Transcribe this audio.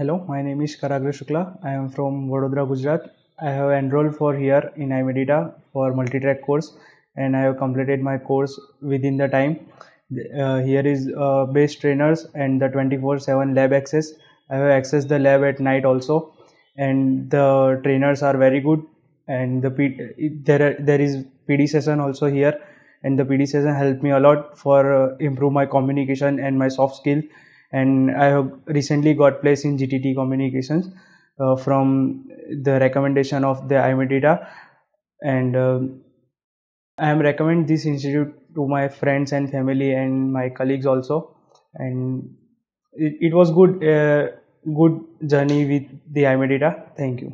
Hello, my name is Karagra. I am from Vadodara, Gujarat. I have enrolled for here in I-Medita for multi-track course, and I have completed my course within the time. Here is base trainers and the 24/7 lab access. I have accessed the lab at night also, and the trainers are very good. And there is PD session also here, and the PD session helped me a lot for improve my communication and my soft skill. And I have recently got placed in GTT Communications from the recommendation of the I-Medita, and I am recommend this institute to my friends and family and my colleagues also. And it was good journey with the I-Medita. Thank you.